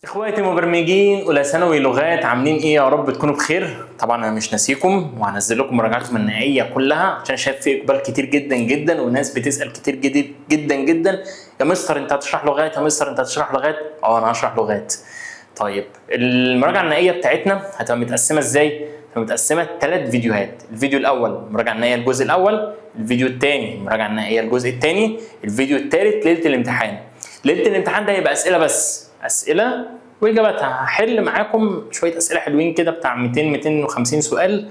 اخواتي مبرمجين اولى ثانوي لغات، عاملين ايه؟ يا رب تكونوا بخير. طبعا انا مش ناسيكم، وهنزل لكم مراجعاتكم النهائيه كلها عشان شايف في اقبال كتير جدا جدا، وناس بتسال كتير جدا جدا جدا. يا مستر انت هتشرح لغات؟ يا مستر انت هتشرح لغات؟ انا هشرح لغات. طيب المراجعه النهائيه بتاعتنا هتبقى متقسمه ازاي؟ متقسمه 3 فيديوهات. الفيديو الاول المراجعه النهائيه الجزء الاول، الفيديو الثاني المراجعه النهائيه الجزء الثاني، الفيديو الثالث ليله الامتحان. ليله الامتحان ده هيبقى اسئله بس، اسئله واجاباتها. هحل معاكم شويه اسئله حلوين كده بتاع 250 سؤال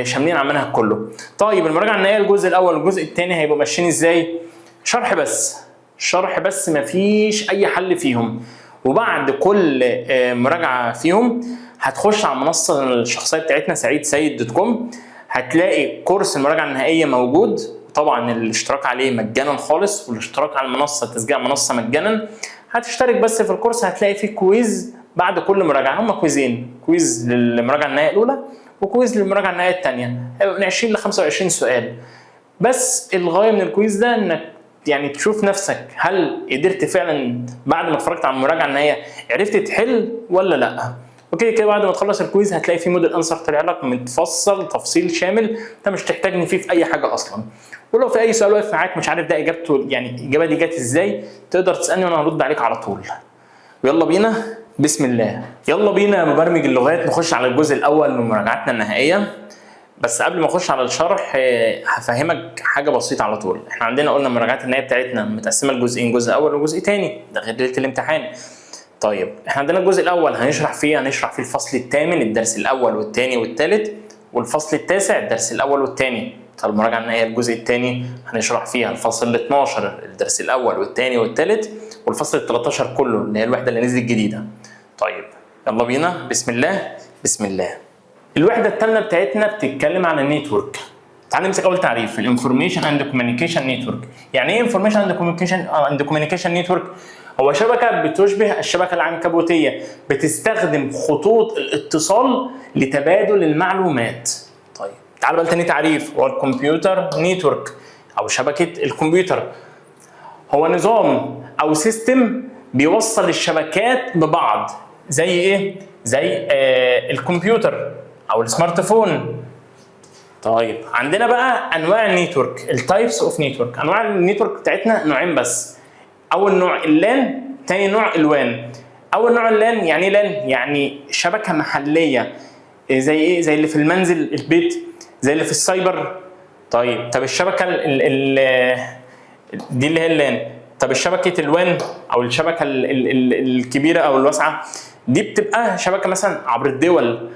شاملين على المنهج كله. طيب المراجعه النهائيه الجزء الاول والجزء الثاني هيبقوا ماشيين ازاي؟ شرح بس، شرح بس، مفيش اي حل فيهم. وبعد كل مراجعه فيهم هتخش على المنصه الشخصيه بتاعتنا سعيدسيد.com، هتلاقي كورس المراجعه النهائيه موجود. طبعا الاشتراك عليه مجانا خالص، والاشتراك على المنصه تسجيل المنصه مجانا. هتشترك بس في الكورس، هتلاقي فيه كويز بعد كل مراجعه. هم كويزين، كويز للمراجعه النهائيه الاولى وكويز للمراجعه النهائيه الثانيه، هيبقى من 20 ل 25 سؤال. بس الغايه من الكويز ده انك يعني تشوف نفسك هل قدرت فعلا بعد ما اتفرجت على المراجعه النهائيه عرفت تحل ولا لا. اوكي كده بعد ما تخلص الكويز هتلاقي في موديل انسر طلع لك متفصل تفصيل شامل، انت مش تحتاجني فيه في اي حاجه اصلا. ولو في اي سؤال واقف معاك مش عارف ده اجابته، يعني الاجابه دي جت ازاي، تقدر تسالني وانا هرد عليك على طول. ويلا بينا بسم الله. يلا بينا يا مبرمج اللغات نخش على الجزء الاول من مراجعتنا النهائيه. بس قبل ما اخش على الشرح هفهمك حاجه بسيطه على طول. احنا عندنا قلنا المراجعات النهائيه بتاعتنا متقسمه لجزئين، جزء اول وجزء ثاني، ده غير ليله الامتحان. طيب احنا عندنا الجزء الاول هنشرح فيه الفصل الثامن الدرس الاول والثاني والثالث، والفصل التاسع الدرس الاول والثاني. طب المراجعه النهائيه الجزء الثاني هنشرح فيها الفصل ال 12 الدرس الاول والثاني والثالث، والفصل ال 13 كله اللي هي الوحده اللي نزلت جديده. طيب يلا بينا بسم الله بسم الله. الوحده الثامنه بتاعتنا بتتكلم عن النيتورك. تعال نمسك اول تعريف، الانفورميشن اند كوميونيكيشن نتورك. يعني ايه انفورميشن اند كوميونيكيشن نتورك؟ هو شبكه بتشبه الشبكه العنكبوتيه، بتستخدم خطوط الاتصال لتبادل المعلومات. طيب تعال بقى تاني تعريف، هو الكمبيوتر نتورك او شبكه الكمبيوتر. هو نظام او سيستم بيوصل الشبكات ببعض. زي ايه؟ زي الكمبيوتر او السمارت فون. طيب عندنا بقى انواع النيتورك، التايبس اوف نيتورك. انواع النيتورك بتاعتنا نوعين بس. اول نوع اللان، ثاني نوع الوان. اول نوع اللان يعني لان يعني شبكه محليه، زي ايه؟ زي اللي في المنزل البيت، زي اللي في السايبر. طيب الشبكه دي اللي هي اللان. طب الشبكه الوان او الشبكه الكبيره او الواسعه دي بتبقى شبكه مثلا عبر الدول،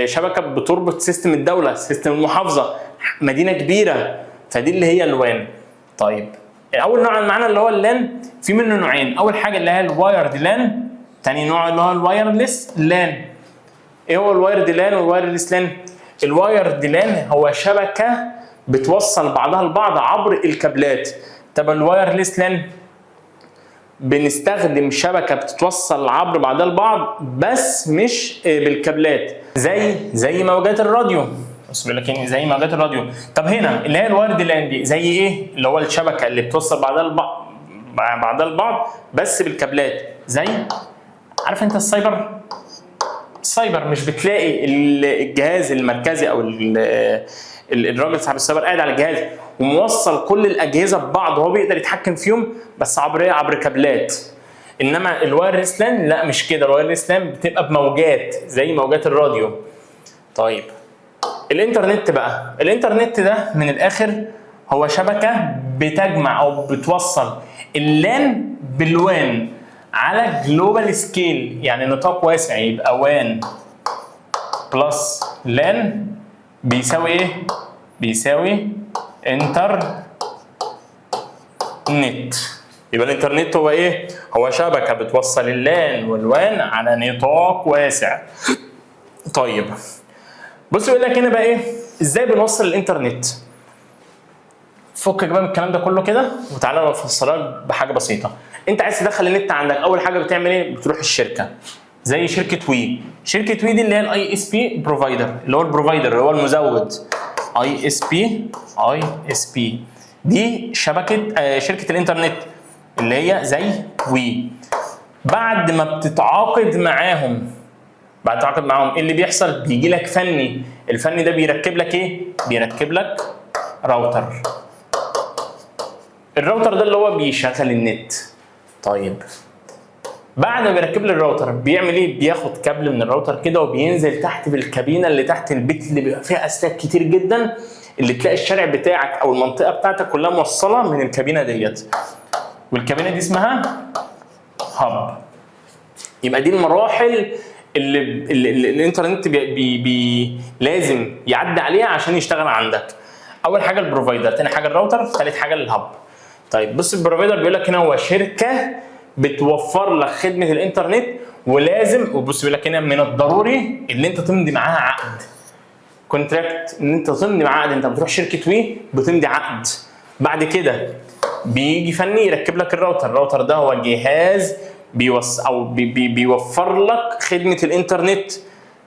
شبكه بتربط سيستم الدوله، سيستم المحافظه، مدينه كبيره، فدي اللي هي الوان. طيب اول نوع معانا اللي هو اللان، في منه نوعين. اول حاجه اللي هي الوايرد لان، ثاني نوع اللي هو الوايرلس لان. ايه هو الوايرد لان والوايرلس لان؟ الوايرد لان هو شبكه بتوصل بعضها البعض عبر الكابلات. طب الوايرلس لان بنستخدم شبكه بتتوصل عبر بعضها البعض بس مش بالكابلات، زي موجات الراديو. بص بيقول لك زي موجات الراديو. طب هنا اللي هي الوايرد لان دي زي ايه؟ اللي هو الشبكه اللي بتوصل بعضها البعض بس بالكابلات. زي عارف انت السايبر مش بتلاقي الجهاز المركزي او الراجل صاحب السايبر قاعد على الجهاز وموصل كل الاجهزه ببعض وهو بيقدر يتحكم فيهم بس عبر كابلات. انما الوايرلس لان لا مش كده، الوايرلس لان بتبقى بموجات زي موجات الراديو. طيب الانترنت بقى، الانترنت ده من الاخر هو شبكه بتجمع او بتوصل اللان بالوان على جلوبال سكيل، يعني نطاق واسع. يبقى وان بلس لان بيساوي ايه؟ بيساوي انترنت. يبقى الانترنت هو ايه؟ هو شبكه بتوصل اللان والوان على نطاق واسع. طيب بص يقول لك هنا بقى ايه؟ ازاي بنوصل الانترنت؟ فكك بقى من الكلام ده كله كده وتعالى نفسرها بحاجه بسيطه. انت عايز تدخل النت عندك، اول حاجه بتعمل ايه؟ بتروح الشركه زي شركه وي. شركه وي دي اللي هي الاي اس بي بروفايدر، اللي هو البروفايدر اللي هو المزود. اي اس بي دي شركه الانترنت اللي هي زي وي. بعد ما بتتعاقد معاهم ايه اللي بيحصل؟ بيجي لك فني، الفني ده بيركب لك ايه؟ بيركب لك راوتر. الراوتر ده اللي هو بيشغل النت. طيب بعد ما بيركب لي الراوتر بيعمل ايه؟ بياخد كابل من الراوتر كده وبينزل تحت في الكابينه اللي تحت البيت اللي بيبقى فيها اسلاك كتير جدا، اللي تلاقي الشارع بتاعك او المنطقه بتاعتك كلها موصله من الكابينه ديت. والكابينه دي اسمها هاب. يبقى دي المراحل اللي الانترنت لازم يعدي عليها عشان يشتغل عندك. اول حاجه البروفايدر، ثاني حاجه الراوتر، ثالث حاجه الهاب. طيب بص، البروفايدر بيقول لك هنا هو شركه بتوفر لك خدمه الانترنت، ولازم، وبص بيقول لك هنا من الضروري ان انت تمضي معاها عقد كونتراكت، ان انت تمضي معاها عقد. انت بتروح شركه وي بتمضي عقد. بعد كده بيجي فني يركب لك الراوتر ده هو جهاز بيوفر لك خدمه الانترنت.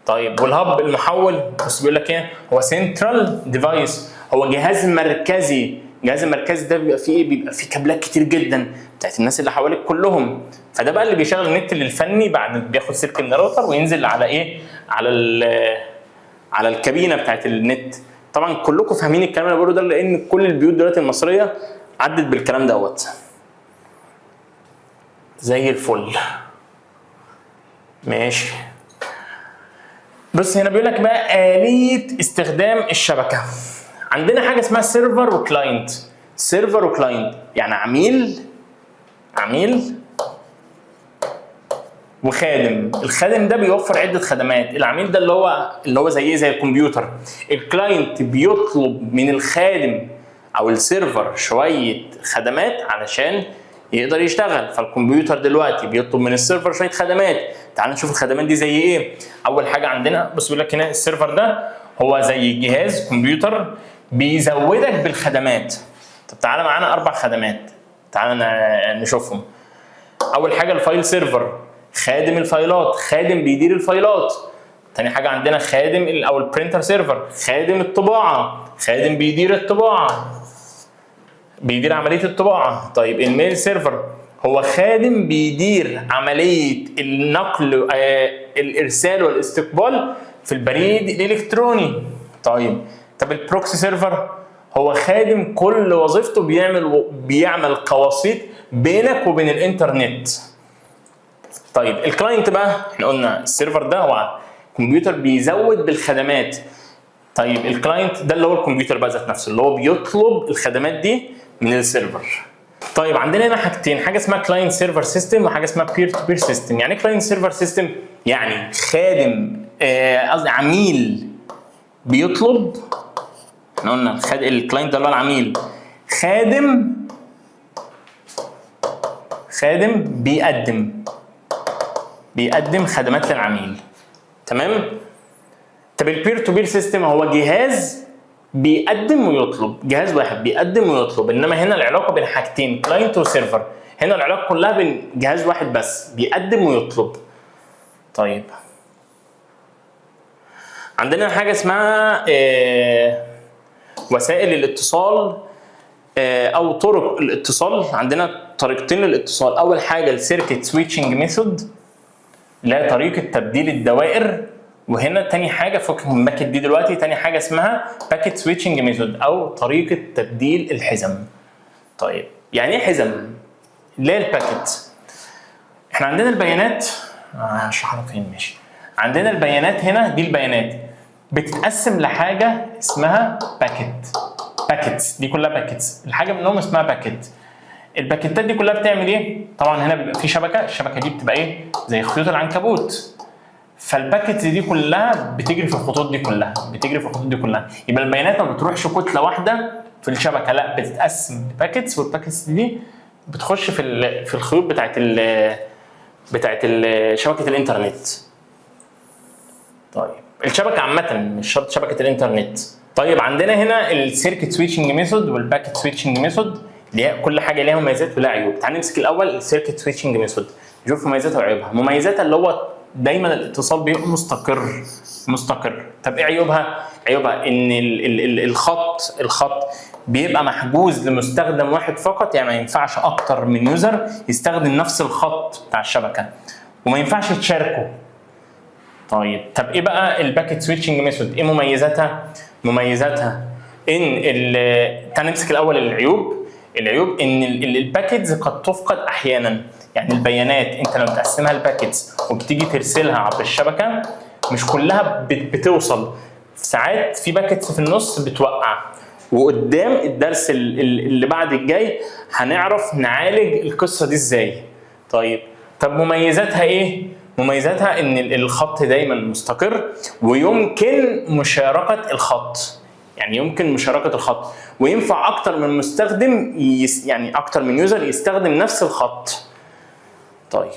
طيب والهب المحول، بص بيقول لك ايه؟ هو سنترال ديفايس، هو جهاز مركزي. الجهاز المركزي ده بيبقى فيه ايه؟ بيبقى فيه كابلات كتير جدا بتاعت الناس اللي حواليك كلهم. فده بقى اللي بيشغل النت للفني بعد بياخد سلك من الراوتر وينزل على ايه؟ على الكابينه بتاعت النت. طبعا كلكم فاهمين الكلام اللي بقوله ده، لان كل البيوت دلوقتي المصريه عدت بالكلام دوت زي الفل. ماشي. بص هنا بيقول لك بقى آلية استخدام الشبكة. عندنا حاجة اسمها سيرفر وكلاينت. سيرفر وكلاينت يعني عميل وخادم. الخادم ده بيوفر عدة خدمات. العميل ده اللي هو زي الكمبيوتر. الكلاينت بيطلب من الخادم او السيرفر شوية خدمات علشان يقدر يشتغل. فالكمبيوتر دلوقتي بيطلب من السيرفر شويه خدمات. تعال نشوف الخدمات دي زي ايه. اول حاجه عندنا، بص بيقول لك هنا السيرفر ده هو زي جهاز كمبيوتر بيزودك بالخدمات. طب تعالى معانا 4 خدمات، تعالى نشوفهم. اول حاجه الفايل سيرفر، خادم الفايلات، خادم بيدير الفايلات. تاني حاجه عندنا خادم او البرينتر سيرفر، خادم الطباعه، خادم بيدير الطباعه، بيدير عمليه الطباعه. طيب الميل سيرفر هو خادم بيدير عمليه النقل، الارسال والاستقبال في البريد الالكتروني. طب البروكسي سيرفر هو خادم كل وظيفته بيعمل قواسيط بينك وبين الانترنت. طيب الكلاينت بقى، احنا قلنا السيرفر ده هو كمبيوتر بيزود بالخدمات. طيب الكلاينت ده اللي هو الكمبيوتر بقى ذات نفسه اللي هو بيطلب الخدمات دي من السيرفر. طيب عندنا هنا حاجتين، حاجه اسمها كلاينت سيرفر سيستم وحاجه اسمها بير تو بير سيستم. يعني كلاينت سيرفر سيستم يعني خادم، قصدي عميل بيطلب. احنا قلنا الكلاينت ده اللي هو العميل، خادم بيقدم خدمات للعميل. تمام. طب البير تو بير سيستم هو جهاز بيقدم ويطلب، جهاز واحد بيقدم ويطلب. انما هنا العلاقه بين حاجتين، كلاينت وسيرفر. هنا العلاقه كلها بين جهاز واحد بس بيقدم ويطلب. طيب عندنا حاجه اسمها وسائل الاتصال او طرق الاتصال. عندنا طريقتين للاتصال. اول حاجه السيركت سويتشنج ميثود، لا طريقه تبديل الدوائر. وهنا تاني حاجه فك من باكيت دي دلوقتي، تاني حاجه اسمها باكيت سويتشنج ميثود او طريقه تبديل الحزم. طيب يعني ايه حزم؟ اللي هي الباكيت. احنا عندنا البيانات، هشرح لك فين. ماشي. عندنا البيانات هنا، دي البيانات بتتقسم لحاجه اسمها باكيتس. دي كلها باكيتس، الحاجه منهم اسمها باكيت. الباكيتات دي كلها بتعمل ايه؟ طبعا هنا بيبقى في شبكه، الشبكه دي بتبقى ايه؟ زي خيوط العنكبوت. فالباكيتس دي كلها بتجري في الخطوط دي كلها، يبقى البيانات ما بتروحش كتله واحده في الشبكه، لا بتتقسم لباكيتس، والباكيتس دي بتخش في الخيوط بتاعت شبكه الانترنت. طيب الشبكه عامه مش شرط شبكه الانترنت. طيب عندنا هنا السيركت سويتشنج ميثود والباكيت سويتشنج ميثود، اللي هي كل حاجه ليها مميزات ولها عيوب. تعال نمسك الاول السيركت سويتشنج ميثود، نشوف مميزاتها وعيوبها. مميزاتها اللي هو دايما الاتصال بيبقى مستقر. طب ايه عيوبها؟ عيوبها ان الخط بيبقى محجوز لمستخدم واحد فقط، يعني ما ينفعش اكتر من يوزر يستخدم نفس الخط بتاع الشبكه، وما ينفعش تشاركه. طيب طب ايه بقى الباكيت سويتشنج ميثود؟ ايه مميزاتها؟ مميزاتها ان تعال نمسك الاول العيوب ان الباكيتس قد تفقد احيانا. يعني البيانات انت لما بتقسمها الباكيتس وبتيجي ترسلها عبر الشبكه مش كلها بتوصل، ساعات في باكيتس في النص بتوقع. وقدام الدرس اللي بعد الجاي هنعرف نعالج القصه دي ازاي. طب مميزاتها ايه؟ مميزاتها ان الخط دايما مستقر، ويمكن مشاركه الخط. يعني يمكن مشاركه الخط، وينفع اكتر من مستخدم يعني اكتر من يوزر يستخدم نفس الخط. طيب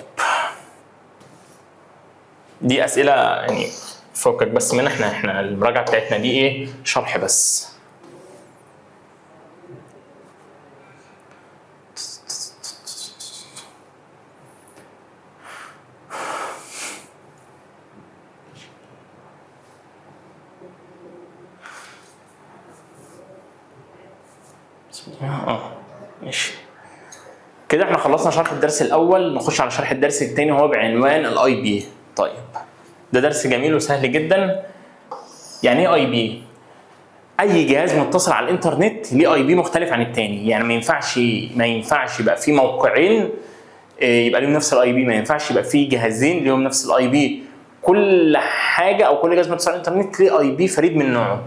دي اسئله يعني فكك بس منها، احنا المراجعه بتاعتنا دي ايه؟ شرح بس. ماشي كده احنا خلصنا شرح الدرس الاول، نخش على شرح الدرس الثاني وهو بعنوان الاي بي. طيب ده درس جميل وسهل جدا. يعني ايه اي بي؟ اي جهاز متصل على الانترنت ليه اي بي مختلف عن الثاني. يعني ما ينفعش يبقى في موقعين يبقى ليهم نفس الاي بي، ما ينفعش يبقى في جهازين ليهم نفس الاي بي. كل حاجه او كل جهاز متصل على الانترنت ليه اي بي فريد من نوعه.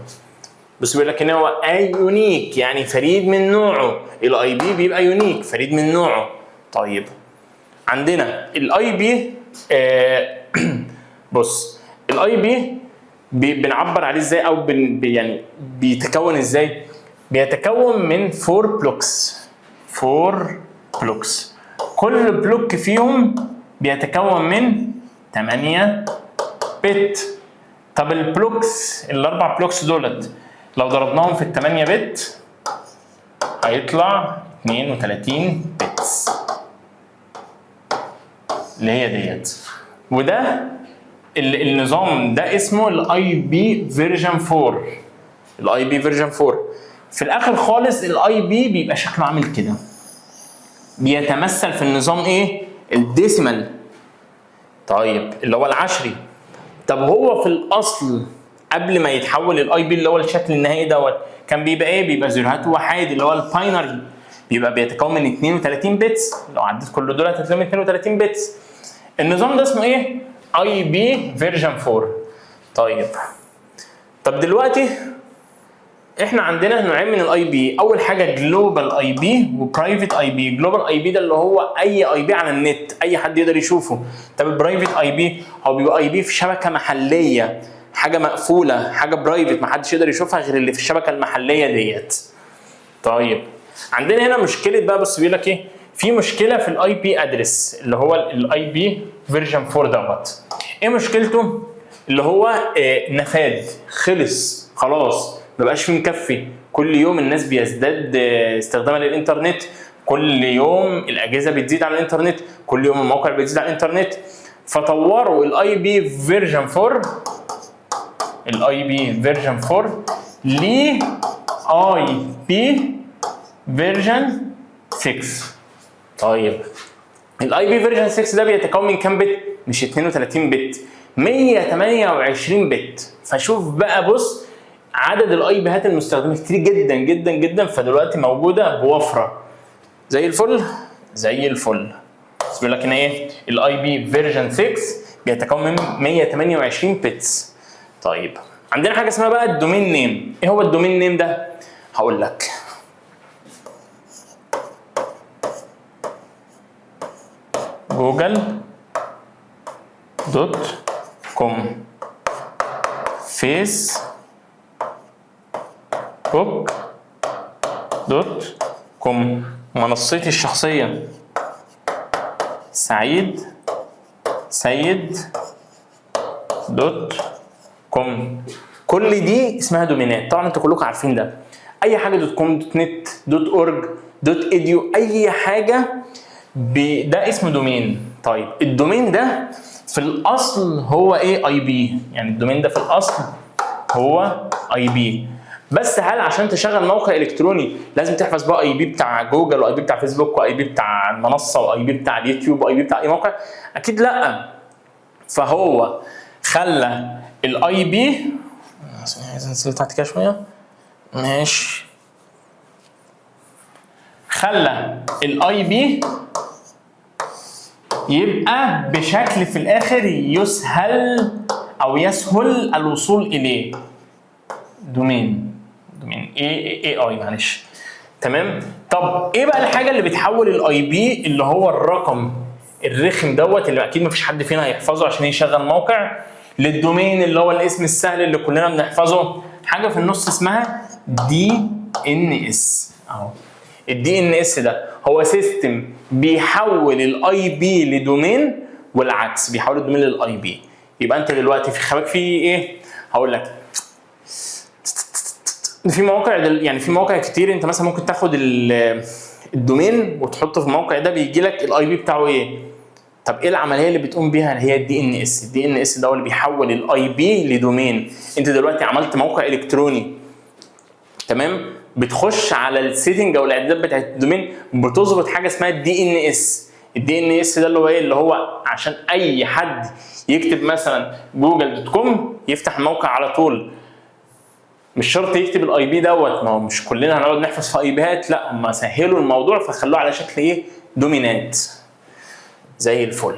بس بيقول لك ان هو يونيك، يعني فريد من نوعه. الاي بي بيبقى يونيك فريد من نوعه. طيب عندنا الاي بي بص الاي بي بنعبر عليه ازاي، او يعني بيتكون ازاي؟ بيتكون من 4 بلوكس. 4 بلوكس، كل بلوك فيهم بيتكون من 8 بت. طب البلوكس الاربع بلوكس دولت لو ضربناهم في ال 8 بت هيطلع 32 بتس اللي هي ديت. وده النظام ده اسمه الاي بي فيرجن 4. الاي بي فيرجن 4 في الاخر خالص الاي بي بيبقى شكله عامل كده، بيتمثل في النظام ايه؟ الديسيمال. طيب اللي هو العشري. طب هو في الاصل قبل ما يتحول الاي بي اللي هو الشكل النهائي دوت كان بيبقى ايه؟ بيبقى زيروهات وحيد اللي هو الباينري، بيبقى بيتكون من 32 بتس. لو عديت كل دول هتلاقيهم 32 بتس. النظام ده اسمه ايه؟ اي بي فيرجن 4. طب دلوقتي احنا عندنا نوعين من الاي بي. اول حاجه جلوبال اي بي وبرايفت اي بي. جلوبال اي بي ده اللي هو اي اي بي على النت، اي حد يقدر يشوفه. طب البرايفت اي بي هو بيبقى اي بي في شبكه محليه، حاجه مقفوله، حاجه برايفت ما حدش يقدر يشوفها غير اللي في الشبكه المحليه ديت. طيب عندنا هنا مشكله بقى، بص بيقول لك ايه؟ في مشكله في الاي بي ادرس اللي هو الاي بي فيرجن 4 دوت. ايه مشكلته؟ اللي هو نفاد، خلص خلاص، ما بقاش فيه مكفي. كل يوم الناس بيزداد استخدامها للانترنت، كل يوم الاجهزه بتزيد على الانترنت، كل يوم المواقع بتزيد على الانترنت. فطوروا الاي بي فيرجن 4، الاي بي فيرجن 4 ل اي بي فيرجن 6. طيب الاي بي فيرجن 6 ده بيتكون من كام بت؟ مش 32 بت، 128 بت. فشوف بقى، بص عدد الاي بيهات المستخدمه كتير جدا جدا جدا، فدلوقتي موجوده بوفره زي الفل زي الفل. بس بيقول لك هنا ايه؟ الاي بي فيرجن 6 بيتكون من 128 بتس. طيب عندنا حاجه اسمها بقى الدومين نيم. ايه هو الدومين نيم ده؟ هقول لك. google.com، facebook.com، منصتي الشخصيه سعيد.com. كل دي اسمها دومينات. طبعا انتوا كلكم عارفين ده. اي حاجه .com .net .org .edu اي حاجه ده اسمه دومين. طيب الدومين ده في الاصل هو ايه؟ اي بي. يعني الدومين ده في الاصل هو اي بي. بس هل عشان تشغل موقع الكتروني لازم تحفظ بقى اي بي بتاع جوجل واي بي بتاع فيسبوك واي بي بتاع المنصه واي بي بتاع اليوتيوب واي بي بتاع اي موقع؟ اكيد لا. فهو خلى الاي بي، عايز انزل تحت كده شويه، ماشي، خلى الاي بي يبقى بشكل في الاخر يسهل او يسهل الوصول اليه. دومين اي معلش، تمام. طب ايه بقى الحاجه اللي بتحول الاي بي اللي هو الرقم الرخم دوت اللي اكيد مفيش حد فينا هيحفظه عشان يشغل موقع، للدومين اللي هو الاسم السهل اللي كلنا بنحفظه؟ حاجه في النص اسمها دي ان اس. اهو الدي ان اس ده هو سيستم بيحول الاي بي لدومين والعكس، بيحول الدومين للاي بي. يبقى انت دلوقتي في خباك في ايه؟ هقول لك في مواقع يعني في مواقع كتير انت مثلا ممكن تاخد الدومين وتحطه في الموقع ده بيجي لك الاي بي بتاعه ايه؟ طب ايه العمليه اللي بتقوم بيها؟ اللي هي الدي ان اس. الدي ان اس ده هو اللي بيحول الاي بي لدومين. انت دلوقتي عملت موقع الكتروني، تمام، بتخش على السيتنج او الاعدادات بتاعت الدومين، بتظبط حاجه اسمها الدي ان اس. الدي ان اس ده اللي هو ايه؟ اللي هو عشان اي حد يكتب مثلا جوجل.com يفتح الموقع على طول، مش شرط يكتب الاي بي دوت، ما هو مش كلنا هنقعد نحفظ في اي بيات، لا هم سهلوا الموضوع فخلوه على شكل ايه؟ دومينات. زي الفل.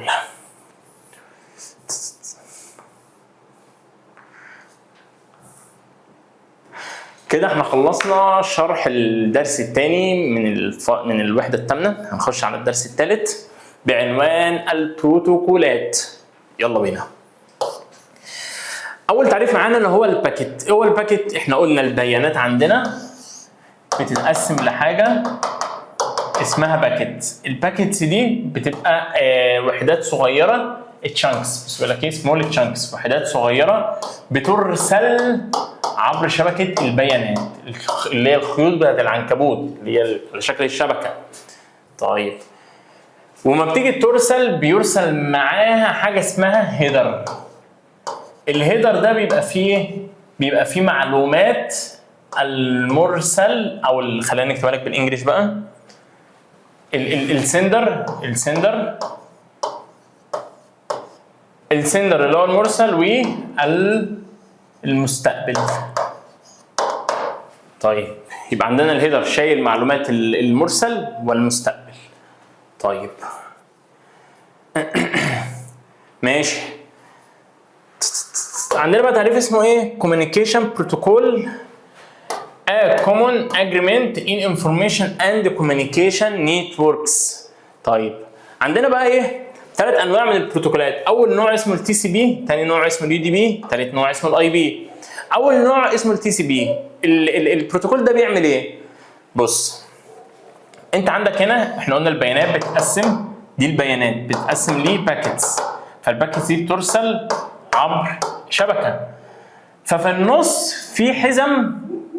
كده احنا خلصنا شرح الدرس الثاني من الوحده الثامنه. هنخش على الدرس الثالث بعنوان البروتوكولات. يلا بينا. اول تعريف معانا اللي هو الباكيت. هو الباكيت احنا قلنا البيانات عندنا بتتقسم لحاجه اسمها باكيت. الباكيتس دي بتبقى وحدات صغيره، تشانكس، بس بيقول لك ايه؟ سمول تشانكس، وحدات صغيره بترسل عبر شبكه البيانات اللي هي الخيوط بتاعت العنكبوت اللي هي على شكل الشبكه. طيب، وما بتيجي ترسل بيرسل معاها حاجه اسمها هيدر. الهيدر ده بيبقى فيه معلومات المرسل، او خلينا نكتبها لك بالانجلش بقى، السندر اللي هو المرسل والمستقبل. طيب، يبقى عندنا الهيدر شايل معلومات المرسل والمستقبل. طيب ماشي. عندنا بقى تعريف اسمه ايه؟ communication protocol a common agreement in information and communication networks. طيب عندنا بقى ايه؟ 3 انواع من البروتوكولات. اول نوع اسمه التي سي بي، ثاني نوع اسمه اليو دي بي، ثالث نوع اسمه الاي بي. اول نوع اسمه التي سي بي. البروتوكول ده بيعمل ايه؟ بص، انت عندك هنا احنا قلنا البيانات بتتقسم، دي البيانات بتتقسم لباكيتس، فالباكيتس دي بترسل عبر شبكه، ففي النص في حزم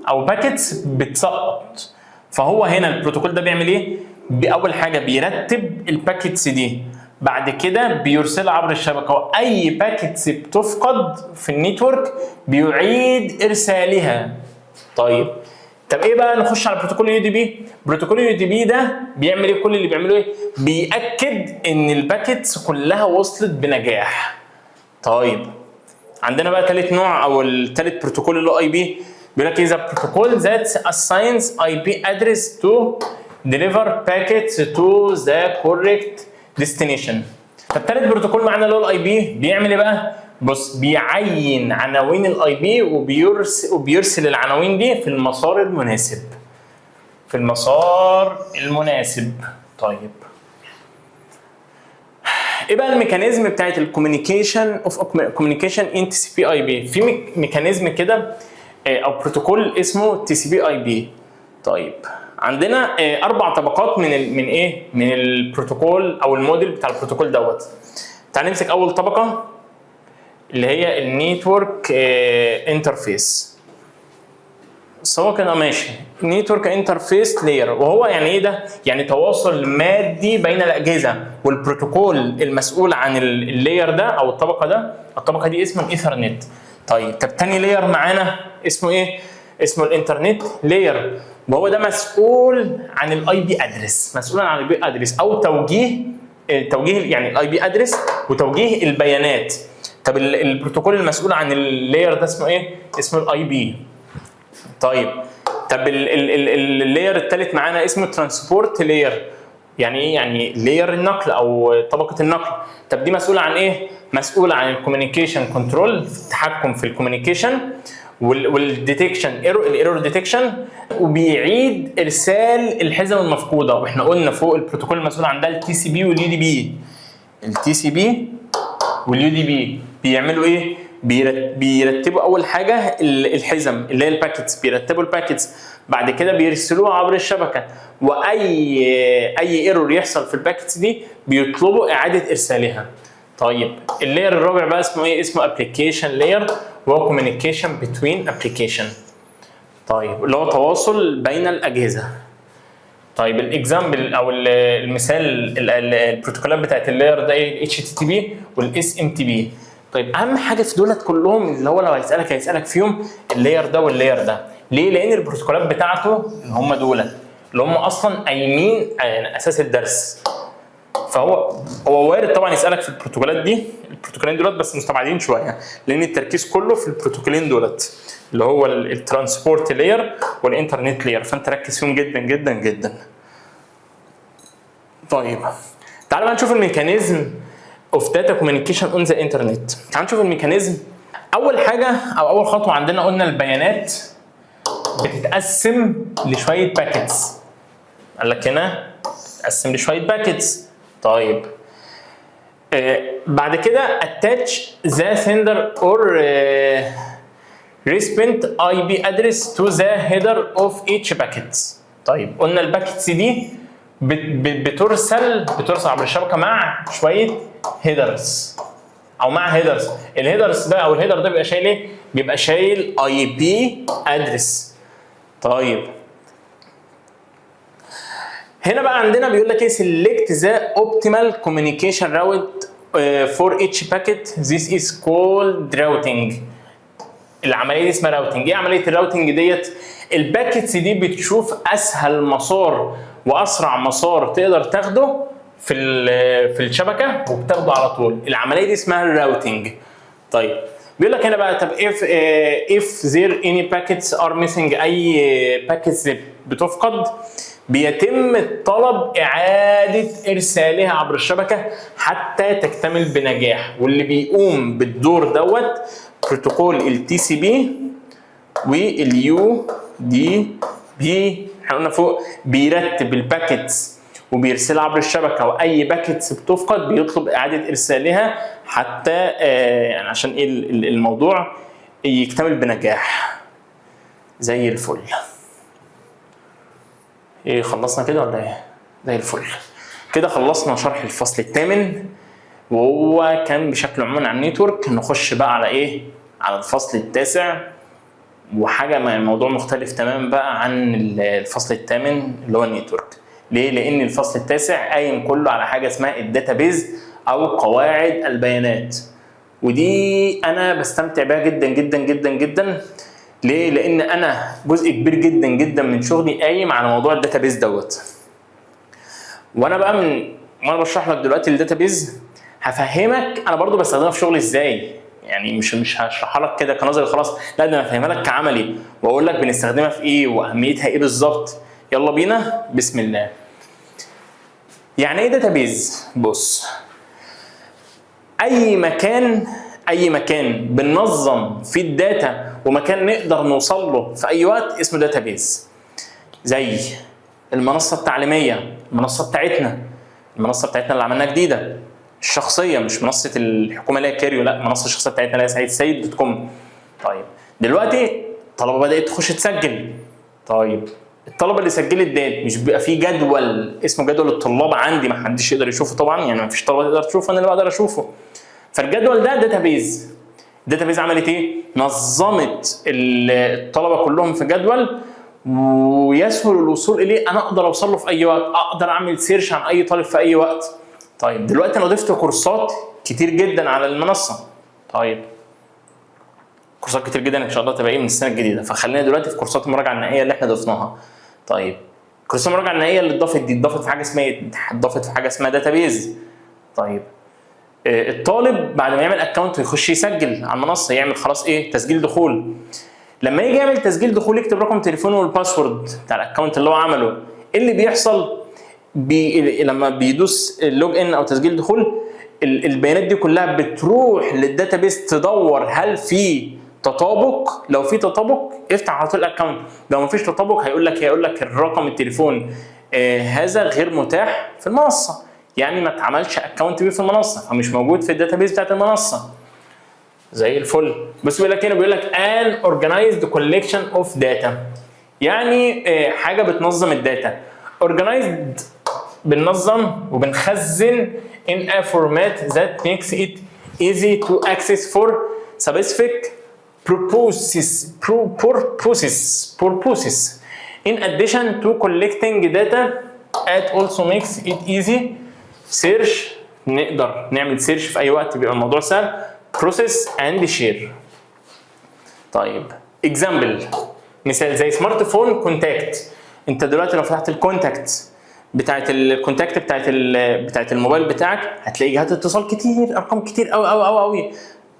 او باكيتس بتسقط. فهو هنا البروتوكول ده بيعمل ايه؟ اول حاجه بيرتب الباكيتس دي، بعد كده بيرسلها عبر الشبكه، واي باكيتس بتفقد في النيتورك بيعيد ارسالها. طيب ايه بقى؟ نخش على بروتوكول اليو دي بي. بروتوكول اليو دي بي ده بيعمل ايه؟ كل اللي بيعمله ايه؟ بيأكد ان الباكيتس كلها وصلت بنجاح. طيب عندنا بقى ثالث نوع او الثالث بروتوكول اللي هو اي بي، بيقول لك اذا بروتوكول that assigns IP address to deliver packets to the correct destination. فالثالث بروتوكول معانا اللي هو الاي بي بيعمل ايه بقى؟ بص، بيعين عناوين الاي بي وبيرسل العناوين دي في المسار المناسب. طيب ايه بقى الميكانيزم بتاعت الكوميونيكيشن ان تي سي بي اي بي؟ في ميكانيزم كده او بروتوكول اسمه تي سي بي اي بي. طيب عندنا 4 طبقات من البروتوكول او الموديل بتاع البروتوكول دوت. تعال نمسك اول طبقه اللي هي النيتورك انترفيس. سواء كان ماشي نيتورك انترفيس لاير، وهو يعني ايه ده؟ يعني تواصل مادي بين الاجهزه، والبروتوكول المسؤول عن اللاير ده او الطبقه دي اسمها الايثرنت. طيب تاني لاير معانا اسمه ايه؟ اسمه الانترنت لاير، وهو ده مسؤول عن الاي بي ادرس، مسؤول عن الاي بي ادرس او توجيه يعني الاي بي ادرس وتوجيه البيانات. طب البروتوكول المسؤول عن اللاير ده اسمه ايه؟ اسمه الاي بي. طيب طب اللاير الثالث معانا اسمه ترانسبورت لاير. يعني ايه؟ يعني لاير النقل او طبقه النقل. طب دي مسؤوله عن ايه؟ مسؤوله عن الكوميونيكيشن كنترول، التحكم في الكوميونيكيشن والديتكشن الايرور ديتكشن، وبيعيد ارسال الحزم المفقوده. واحنا قلنا فوق البروتوكول المسؤول عن ده التي سي بي واليو دي بي. التي سي بي واليو دي بي بيعملوا ايه؟ بيرتبوا اول حاجه الحزم اللي هي الباكيتس، بيرتبوا الباكيتس، بعد كده بيرسلوها عبر الشبكه، واي ايرور يحصل في الباكيتس دي بيطلبوا اعاده ارسالها. طيب اللاير الرابع بقى اسمه ايه؟ اسمه ابلكيشن لاير، وهو كوميونيكيشن بتوين ابلكيشن. طيب اللي هو تواصل بين الاجهزه. طيب الاكزامبل او المثال البروتوكولات بتاعت اللاير ده ايه؟ الاتش تي تي بي والاس ام تي بي. طيب اهم حاجه في دولت كلهم اللي هو لو هيسالك فيهم اللاير ده واللاير ده. ليه؟ لان البروتوكولات بتاعته اللي هم دولت اللي هم اصلا قايمين اساس الدرس. فهو وارد طبعا يسالك في البروتوكولات دي، البروتوكولين دولت بس مستبعدين شويه، لان التركيز كله في البروتوكولين دولت اللي هو الترانسبورت لاير والانترنت لاير، فانت ركز فيهم جدا جدا جدا. طيب تعال بقى نشوف الميكانيزم اوف داتا كوميونيكيشن اون ذا انترنت. تعال نشوف الميكانيزم. اول حاجه او اول خطوه عندنا قلنا البيانات بتتقسم لشويه باكيتس. قال لك هنا تتقسم لشويه باكيتس. طيب بعد كده attach the sender or recipient IP address to the header of each packet. طيب قلنا الباكيتس دي بترسل عبر الشبكه مع شويه هيدرز او مع هيدرز. الهيدرز ده او الهيدر ده بيبقى شايل ايه؟ بيبقى شايل اي بي ادرس. طيب هنا بقى عندنا بيقول لك ايه؟ select the optimal communication route for each packet. This is called routing. العمليه دي اسمها راوتنج. ايه عمليه الراوتنج ديت؟ الباكيتس دي بتشوف اسهل مسار واسرع مسار تقدر تاخده في الشبكه وبتاخده على طول. العمليه دي اسمها الراوتنج. طيب بيقول لك هنا بقى طب if there any packets are missing، اي باكيتس بتفقد بيتم طلب اعاده ارسالها عبر الشبكه حتى تكتمل بنجاح. واللي بيقوم بالدور دوت بروتوكول التي سي بي واليو دي بي. احنا قلنا فوق بيرتب الباكيتس وبيرسلها عبر الشبكه، واي باكيتس بتفقد بيطلب اعاده ارسالها حتى يعني عشان ايه الموضوع يكتمل بنجاح. زي الفل. ايه خلصنا كده ولا ايه؟ زي الفل. كده خلصنا شرح الفصل الثامن، وهو كان بشكل عمومي عن النيتورك. نخش بقى على ايه؟ على الفصل التاسع، وحاجه موضوع مختلف تماما بقى عن الفصل الثامن اللي هو النيتورك. ليه؟ لان الفصل التاسع قايم كله على حاجه اسمها الداتابيز او قواعد البيانات، ودي انا بستمتع بيها جدا جدا جدا جدا. ليه؟ لان انا جزء كبير جدا جدا من شغلي قايم على موضوع الداتابيز دوت. وانا بقى وانا بشرح لك دلوقتي الداتابيز هفهمك انا برضو بستخدمها في شغلي ازاي. يعني مش هشرحها لك كده كنظري خلاص، لا ده انا هفهمها لك كعملي واقول لك بنستخدمها في ايه واهميتها ايه بالظبط. يلا بينا بسم الله. يعني ايه داتابيز؟ بص، اي مكان بننظم فيه الداتا ومكان نقدر نوصل له في اي وقت اسمه داتابيز. زي المنصه التعليميه، المنصه بتاعتنا اللي عملناها جديده، الشخصيه مش منصه الحكومه اللي هي كاريو، لا منصه الشخصيه بتاعتنا اللي هي سعيد السيد دوت كوم. طيب دلوقتي الطلبه بدات تخش تسجل. طيب الطلبه اللي سجلت ديت مش بيبقى في جدول اسمه جدول الطلاب عندي ما حدش يقدر يشوفه طبعا، يعني ما فيش طلبه تقدر تشوفه، انا اللي بقدر اشوفه. فالجدول ده داتابيز. الداتابيز عملت ايه؟ نظمت الطلبه كلهم في جدول ويسهل الوصول اليه، انا اقدر اوصل له في اي وقت، اقدر اعمل سيرش عن اي طالب في اي وقت. طيب دلوقتي انا ضفت كورسات كتير جدا على المنصه. طيب كورسات كتير جدا ان شاء الله تبقى ايه من السنه الجديده. فخلينا دلوقتي في كورسات المراجعه النهائيه اللي احنا ضفناها. طيب كورسات المراجعه النهائيه اللي اتضافت دي اتضافت في حاجه اسمها ايه؟ اتضافت في حاجه اسمها داتابيز. طيب الطالب بعد ما يعمل اكونت ويخش يسجل على المنصه يعمل خلاص ايه؟ تسجيل دخول. لما يجي يعمل تسجيل دخول يكتب رقم تليفونه والباسورد بتاع الاكونت اللي هو عمله. ايه اللي بيحصل؟ لما بيدوس اللوج ان او تسجيل دخول البيانات دي كلها بتروح للداتابيس تدور هل في تطابق. لو في تطابق افتح على طول الاكونت، لو ما فيش تطابق هيقول لك الرقم التليفون هذا غير متاح في المنصه، يعني ما اتعملش اكونت بيه في المنصه فمش موجود في الداتابيس بتاعت المنصه. زي الفل. بس بيقول لك هنا بيقول لك an organized collection of data، يعني حاجه بتنظم الداتا. organized بننظم وبنخزن in a format that makes it easy to access for specific purposes. In addition to collecting data, it also makes it easy search. نقدر نعمل سيرش في اي وقت بيبقى الموضوع سهل. process and share. طيب example مثال زي سمارت فون كونتاكت. انت دلوقتي لو فتحت الكونتاكت بتاعت بتاعت الموبايل بتاعك هتلاقي جهات اتصال كتير، ارقام كتير قوي قوي قوي قوي.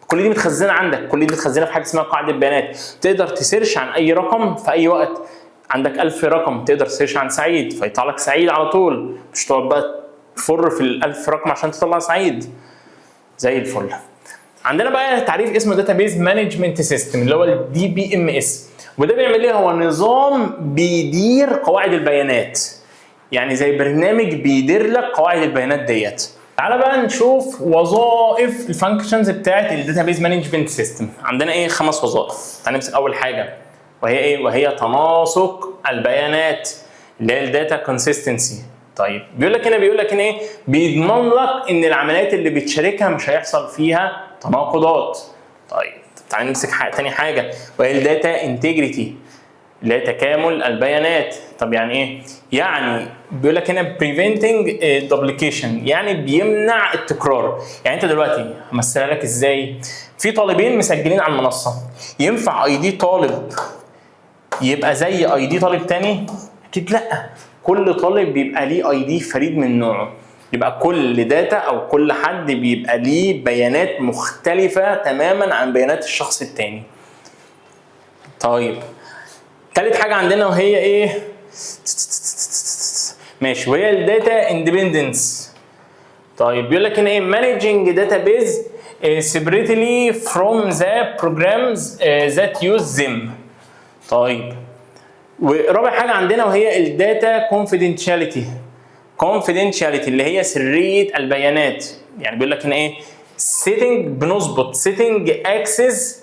كل دي متخزنه عندك، كل دي متخزنه في حاجه اسمها قاعده بيانات. تقدر تسيرش عن اي رقم في اي وقت. عندك 1000 رقم تقدر تسيرش عن سعيد فيطلع لك سعيد على طول، مش تقعد بقى تفر في ال1000 رقم عشان تطلع سعيد. زي الفل. عندنا بقى تعريف اسمه داتابيز مانجمنت سيستم اللي هو الدي بي ام اس، وده بيعمل ايه؟ هو نظام بيدير قواعد البيانات، يعني زي برنامج بيدير لك قواعد البيانات ديت. تعالى بقى نشوف وظائف الفانكشنز بتاعت الداتابيز مانجمنت سيستم. عندنا ايه؟ 5 وظائف. هنمسك اول حاجه وهي ايه؟ وهي تناسق البيانات اللي هي الداتا كونسيستنسي. طيب بيقول لك هنا ايه؟ بيضمن لك ان العمليات اللي بتشاركها مش هيحصل فيها تناقضات. طيب تعالى نمسك تاني حاجه وهي الداتا انتجريتي اللي هي تكامل البيانات. طب يعني ايه؟ يعني بيقول لك هنا preventing duplication، يعني بيمنع التكرار. يعني انت دلوقتي همثلها لك ازاي؟ في طالبين مسجلين على المنصه، ينفع اي دي طالب يبقى زي اي دي طالب تاني؟ اكيد لا. كل طالب بيبقى ليه اي دي فريد من نوعه، يبقى كل داتا او كل حد بيبقى ليه بيانات مختلفه تماما عن بيانات الشخص التاني. طيب تالت حاجه عندنا وهي ايه؟ ماشي، وهي الداتا اندبندنس. طيب بيقول لك هنا ايه؟ managing database separately from the programs that use them. طيب ورابع حاجه عندنا وهي الداتا confidentiality اللي هي سريه البيانات. يعني بيقول لك هنا ايه؟ بنظبط setting access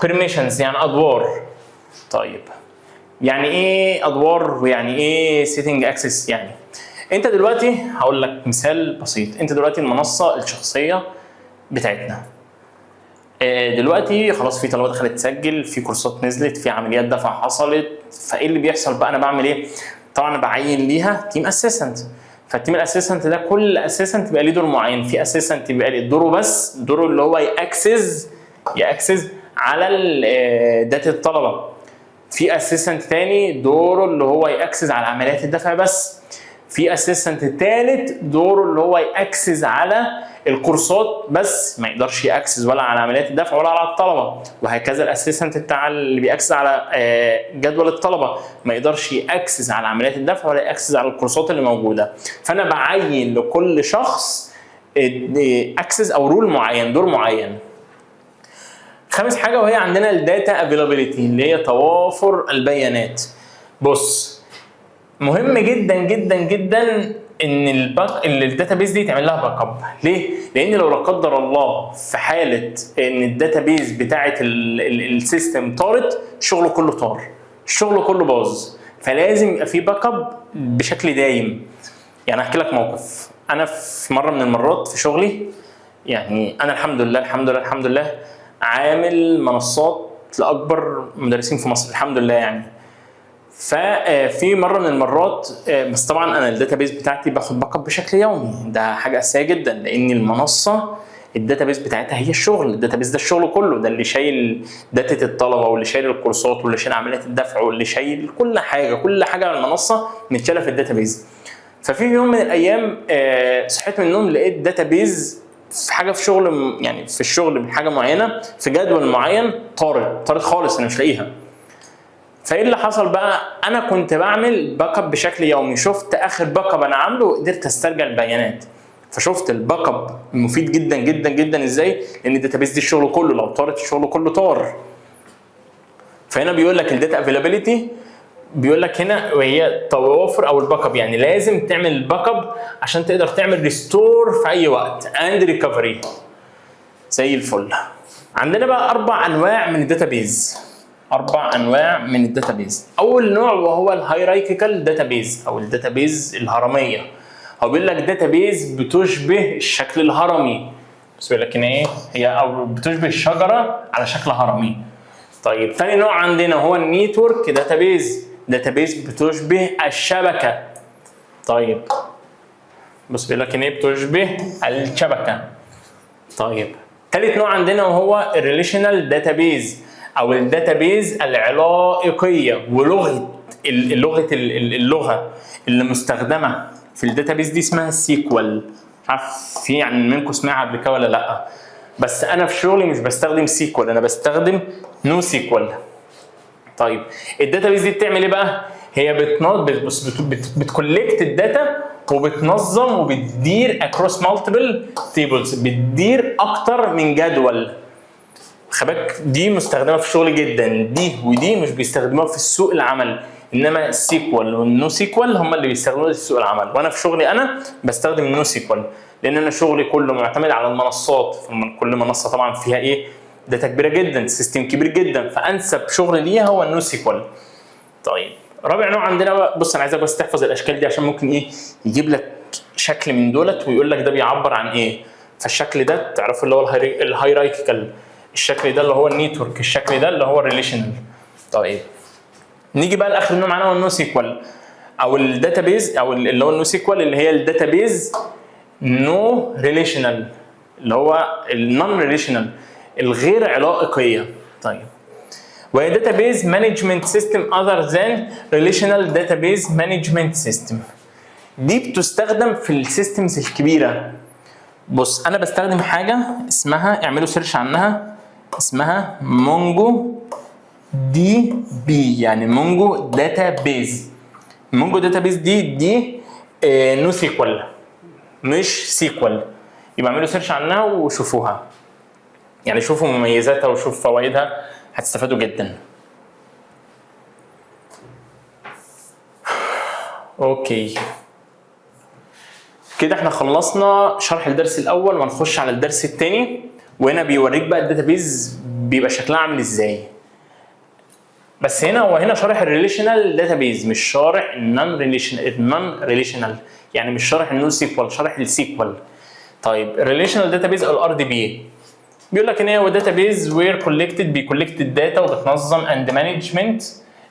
permissions، يعني ادوار. طيب يعني ايه ادوار ويعني ايه setting access؟ يعني انت دلوقتي هقول لك مثال بسيط. انت دلوقتي المنصه الشخصيه بتاعتنا دلوقتي خلاص في طلبه دخلت تسجل، في كورسات نزلت، في عمليات دفع حصلت. فايه اللي بيحصل بقى؟ انا بعمل ايه؟ طبعا انا بعين ليها تيم اسيستنت. فالتيم الاسيستنت ده كل اسيستنت بيبقى ليه دور معين. في اسيستنت بيبقى ليه دوره بس دوره اللي هو ياكسس على داتا الطلبه. في اسيستنت تاني دوره اللي هو ياكسس على عمليات الدفع بس. في اسيستنت تالت دوره اللي هو ياكسس على الكورسات بس، ما يقدرش ياكسس ولا على عمليات الدفع ولا على الطلبه. وهكذا الاسيستنت بتاع اللي بياكسس على جدول الطلبه ما يقدرش ياكسس على عمليات الدفع ولا ياكسس على الكورسات اللي موجوده. فانا بعين لكل شخص اكسس او رول معين، دور معين. خامس حاجه وهي عندنا الداتا افيلابيلتي اللي هي توافر البيانات. بص، مهم جدا جدا جدا ان الداتابيز دي تعمل لها باك اب. ليه؟ لان لو لا قدر الله في حاله ان الداتابيز بتاعه السيستم طارت، الشغل كله طار، الشغل كله باظ. فلازم يبقى في باك اب بشكل دايم. يعني احكي لك موقف. انا في مره من المرات في شغلي، يعني انا الحمد لله عامل منصات لاكبر مدرسين في مصر الحمد لله يعني. ففي مره من المرات، بس طبعا انا الداتابيز بتاعتي باخد باك اب بشكل يومي، ده حاجه اساسيه جدا لان المنصه الداتابيز بتاعتها هي الشغل. الداتابيز ده الشغل كله، ده اللي شايل داتا الطلبه واللي شايل الكورسات واللي شايل عمليات الدفع واللي شايل كل حاجه، كل حاجه على المنصه متشاله في الداتابيز. ففي يوم من الايام صحيت من النوم لقيت داتابيز في حاجه في شغل، يعني في الشغل من حاجه معينه في جدول معين طارت خالص، انا مش لاقيها. فايه اللي حصل بقى؟ انا كنت بعمل باك اب بشكل يومي، شفت اخر باك اب انا عامله وقدرت استرجع البيانات. فشفت الباك اب مفيد جدا جدا جدا ازاي؟ لان الداتابيز دي الشغل كله، لو طارت الشغل كله طار. فهنا بيقول لك الداتا افيلابيلتي، بيقول لك هنا وهي توافر او الباك اب، يعني لازم تعمل الباك اب عشان تقدر تعمل ريستور في اي وقت اند ريكفري زي الفل. عندنا بقى 4 انواع من الداتابيز، 4 انواع من الداتابيز. اول نوع وهو الهيراركيكال داتابيز او الداتابيز الهرميه. هو بيقول لك داتابيز بتشبه الشكل الهرمي، بس بيقول لك هنا ايه هي، او بتشبه الشجره على شكل هرمي. طيب ثاني نوع عندنا هو النيتورك داتابيز، داتابيز بتشبه الشبكه. طيب بص بيقول لك هنا ايه، بتشبه الشبكه. طيب ثالث نوع عندنا وهو الريليشنال داتابيز او الداتابيز العلائقيه، ولغه اللغه اللي مستخدمه في الداتابيز دي اسمها سيكوال. مش عارف في يعني منكم سمعها قبل كده ولا لا، بس انا في شغلي مش بستخدم سيكوال، انا بستخدم نو سيكوال. طيب الداتابيز دي بتعمل ايه بقى؟ هي بتكولكت الداتا وبتنظم وبتدير اكروس مالتيبل تيبلز، بتدير اكتر من جدول. خباك دي مستخدمه في الشغل جدا، دي ودي مش بيستخدموها في سوق العمل، انما السيكوال والنو سيكوال هم اللي بيستخدموها في سوق العمل. وانا في شغلي انا بستخدم النو سيكوال لان انا شغلي كله معتمد على المنصات، كل منصه طبعا فيها ايه داتا كبيره جدا، سيستم كبير جدا، فانسب شغل ليها هو النو سيكوال. طيب رابع نوع عندنا بقى، بص انا عايزك بس تحفظ الاشكال دي عشان ممكن ايه يجيب لك شكل من دولت ويقول لك ده بيعبر عن ايه. فالشكل ده تعرفوا اللي هو الهيراركيكال، الشكل ده اللي هو النيتورك، الشكل ده اللي هو الريليشنال. طيب نيجي بقى لاخر نوع معانا هو النو سيكوال او الداتابيز، او اللي هو النو سيكوال اللي هي الداتابيز نو ريليشنال، اللي هو النون ريليشنال، الغير علائقيه. طيب وهي database management system other than relational database management system. دي بتستخدم في السيستمز الكبيره. بص انا بستخدم حاجه اسمها، اعملوا سيرش عنها، اسمها مونجو دي بي، يعني مونجو داتابيز. مونجو داتابيز دي نو سيكوال مش سيكوال، يبقى اعملوا سيرش عنها وشوفوها، يعني شوفوا مميزاتها وشوفوا فوائدها، هتستفادوا جدا. اوكي كده احنا خلصنا شرح الدرس الاول وهنخش على الدرس الثاني، وهنا بيوريك بقى الداتابيز بيبقى شكلها عامل ازاي. بس هنا هو هنا شارح الريليشنال داتابيز مش شارح النون ريليشنال، يعني مش شارح النون سيكوال، شارح السيكوال. طيب الريليشنال داتابيز او الار دي بي بيقول لك ان هي داتابيز وير كولكتد، بيكولكت الداتا وبتنظم اند مانجمنت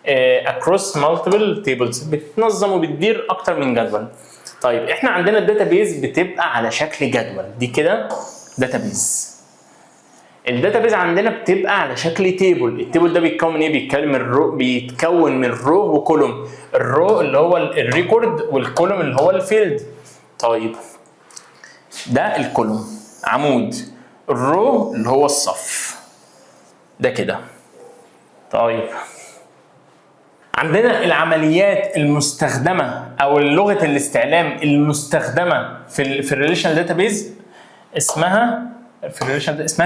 اكروس مالتيبل تيبلز، بتنظم وبتدير اكتر من جدول. طيب احنا عندنا الداتابيز بتبقى على شكل جدول، دي كده داتابيز. الداتابيز عندنا بتبقى على شكل تيبل، التيبل ده بيتكون من ايه؟ بيتكون من رو وكولوم، الرو اللي هو الريكورد والكولوم اللي هو الفيلد. طيب ده الكولوم عمود، الرو اللي هو الصف ده كده. طيب عندنا العمليات المستخدمه او لغه الاستعلام المستخدمه في الريليشنال داتابيز اسمها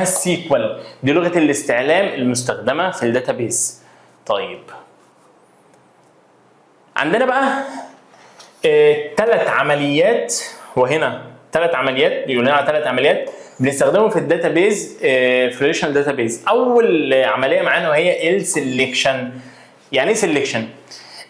السيكوال، دي لغه الاستعلام المستخدمه في الداتابيز. طيب عندنا بقى 3 عمليات، وهنا 3 عمليات بيقول لنا على 3 عمليات بنستخدمهم في الداتابيز في الريليشنال داتابيز. اول عمليه معانا وهي السلكشن. يعني ايه سلكشن؟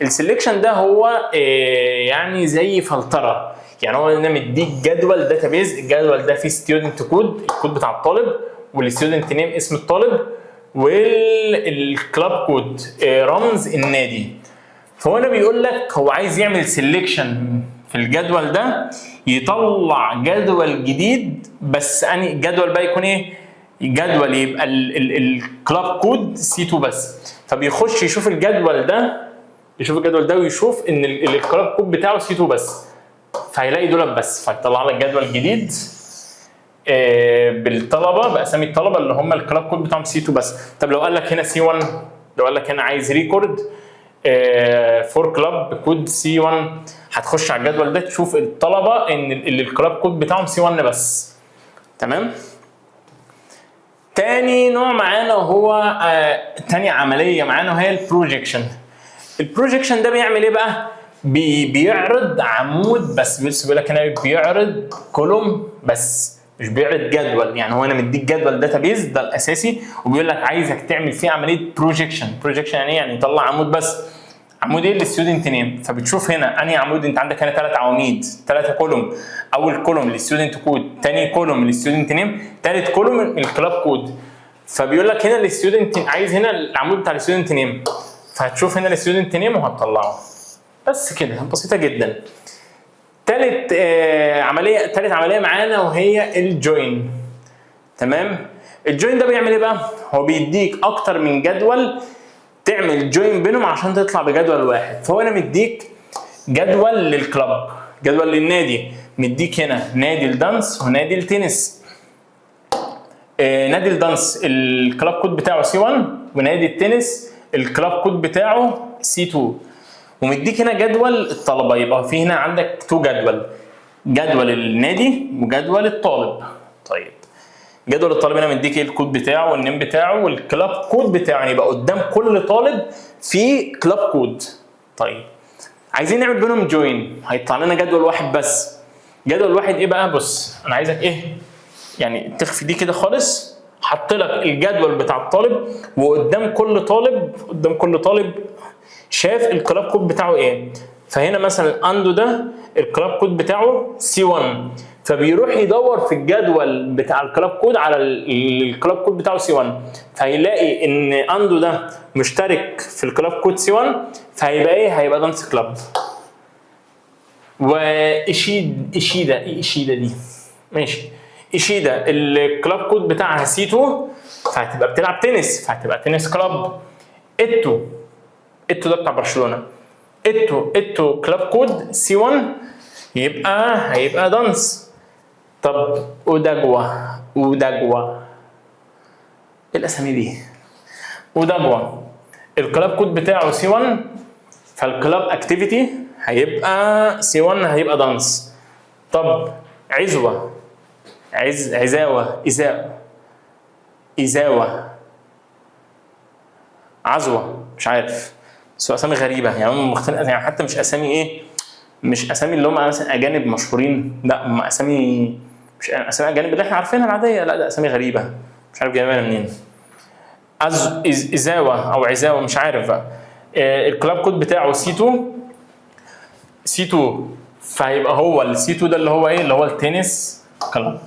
السلكشن ده هو يعني زي فلتره، يعني هو انا مديك جدول داتابيز، الجدول ده فيه ستودنت كود، الكود بتاع الطالب، والستودنت نيم اسم الطالب، والكلاب كود رمز النادي. فهو انا بيقول لك هو عايز يعمل سلكشن في الجدول ده يطلع جدول جديد، بس اني الجدول بقى يكون ايه؟ جدول يبقى الكلاب كود C2 بس. فبيخش يشوف الجدول ده، ويشوف ان الكلاب كود بتاعه C2 بس، فهيلاقي دول بس، فيطلع لك جدول جديد بالطلبه، باسامي الطلبه اللي هم الكلاب كود بتاعهم C2 بس. طب لو قال لك هنا C1، لو قال لك هنا عايز ريكورد فور كلاب كود C1، هتخش على الجدول ده تشوف الطلبه ان الكلاب كود بتاعهم C1 بس. تمام؟ تاني نوع معانا هو تاني عمليه معانا وهي البروجيكشن. البروجيكشن ده بيعمل ايه بقى؟ بيعرض عمود بس بيقول لك هنا بيعرض كولوم بس، مش بيعرض جدول. يعني هو انا مديك جدول داتابيز ده الاساسي، وبيقول لك عايزك تعمل فيه عمليه بروجيكشن. بروجيكشن يعني ايه؟ يعني يطلع عمود بس. عمود ايه؟ للستودنت نيم. فبتشوف هنا انهي عمود. انت عندك هنا 3 عواميد، 3 كولوم. اول كولوم للستودنت كود، ثاني كولوم للستودنت نيم، ثالث كولوم الكلاب كود. فبيقول لك هنا الستودنت، عايز هنا العمود بتاع الستودنت نيم، فهتشوف هنا الستودنت نيم وهتطلعه. بس كده، بسيطه جدا. ثالث عمليه معانا وهي الجوين. تمام؟ الجوين ده بيعمل ايه بقى؟ هو بيديك اكتر من جدول تعمل جوين بينهم عشان تطلع بجدول واحد. فهو انا مديك جدول للكلاب، جدول للنادي، مديك هنا نادي الدانس ونادي التنس. نادي الدانس الكلاب كود بتاعه C1، ونادي التنس الكلاب كود بتاعه C2. ومديك هنا جدول الطلبه، يبقى في هنا عندك 2 جدول، جدول النادي وجدول الطالب. طيب جدول الطالب هنا مديك ايه؟ الكود بتاعه والنيم بتاعه والكلاب كود بتاعه، يبقى قدام كل طالب في كلاب كود. طيب عايزين نعمل بينهم جوين، هيطلع لنا جدول واحد بس. جدول واحد ايه بقى؟ بص انا عايزك ايه؟ يعني تخفي دي كده خالص، حط لك الجدول بتاع الطالب، وقدام كل طالب شاف الكلاب كود بتاعه ايه. فهنا مثلا اندو ده الكلاب كود بتاعه C1، فبيروح يدور في الجدول بتاع الكلاب كود على الكلاب كود بتاعه C1، فهيلاقي ان اندو ده مشترك في الكلاب كود C1، فهيبقى ايه؟ هيبقى دانس كلاب. وإيشيدا دي ماشي، إيشيدا الكلاب كود بتاعها C2، فهتبقى بتلعب تنس، فهتبقى تنس كلاب. إتو ده بتاع برشلونة، إتو كلاب كود C1، هيبقى دانس. طب أوداجوا إيه الأسامي دي؟ أوداجوا الكلاب كود بتاعه C1، فالكلاب اكتيفيتي هيبقى C1، هيبقى دانس. طب عزوة إزاوة عزوة، مش عارف، بس اسامي غريبه يعني، مختلفه يعني، حتى مش اسامي ايه، مش اسامي اللي هم مثلا اجانب مشهورين، لا هم اسامي مش اسامي اجانب اللي احنا عارفينها العاديه، لا ده اسامي غريبه مش عارف جايبها منين. إزاوة او عزاوة مش عارف بقى. الكلاب كود بتاعه C2، فهيبقى هو الC2 ده اللي هو ايه؟ اللي هو التنس كلاب.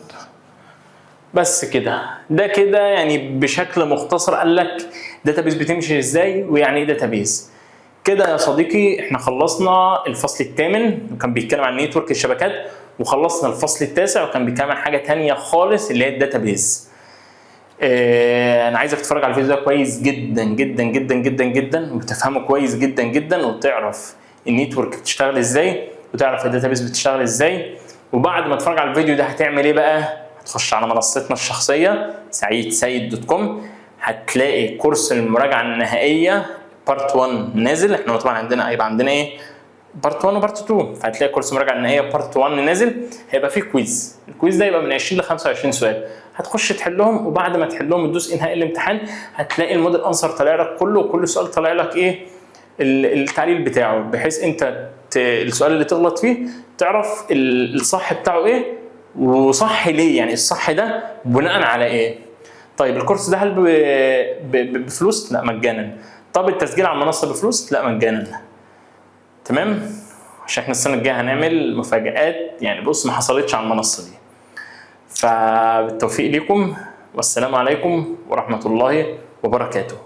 بس كده، ده كده يعني بشكل مختصر قال لك داتابيز بتمشي ازاي ويعني ايه داتابيز. كده يا صديقي احنا خلصنا الفصل الثامن وكان بيتكلم عن نيتورك الشبكات، وخلصنا الفصل التاسع وكان بيتكلم عن حاجه ثانيه خالص اللي هي الداتابيز. انا عايزك تتفرج على الفيديو ده كويس جدا جدا جدا جدا جدا، وتفهمه كويس جدا جدا، وتعرف النيتورك بتشتغل ازاي، وتعرف الداتابيز بتشتغل ازاي. وبعد ما تتفرج على الفيديو ده هتعمل ايه بقى؟ هتخش على منصتنا الشخصيه سعيد.com، هتلاقي كورس المراجعه النهائيه بارت 1 نازل. احنا طبعا هيبقى عندنا ايه؟ بارت 1 وبارت 2، فهتلاقي كورس المراجعه النهائيه بارت 1 نازل، هيبقى فيه كويز. الكويز ده يبقى من 20 ل 25 سؤال، هتخش تحلهم، وبعد ما تحلهم تدوس انهاء الامتحان، هتلاقي الموديل انسر طالع لك كله، وكل سؤال طالع لك ايه؟ التعليل بتاعه، بحيث انت السؤال اللي تغلط فيه تعرف الصح بتاعه ايه وصح ليه، يعني الصح ده بناء على ايه. طيب الكورس ده هل بفلوس؟ لا مجانا. طب التسجيل على المنصه بفلوس؟ لا مجانا. تمام؟ عشان احنا السنه الجايه هنعمل مفاجآت يعني بص ما حصلتش على المنصه دي. فبالتوفيق لكم، والسلام عليكم ورحمه الله وبركاته.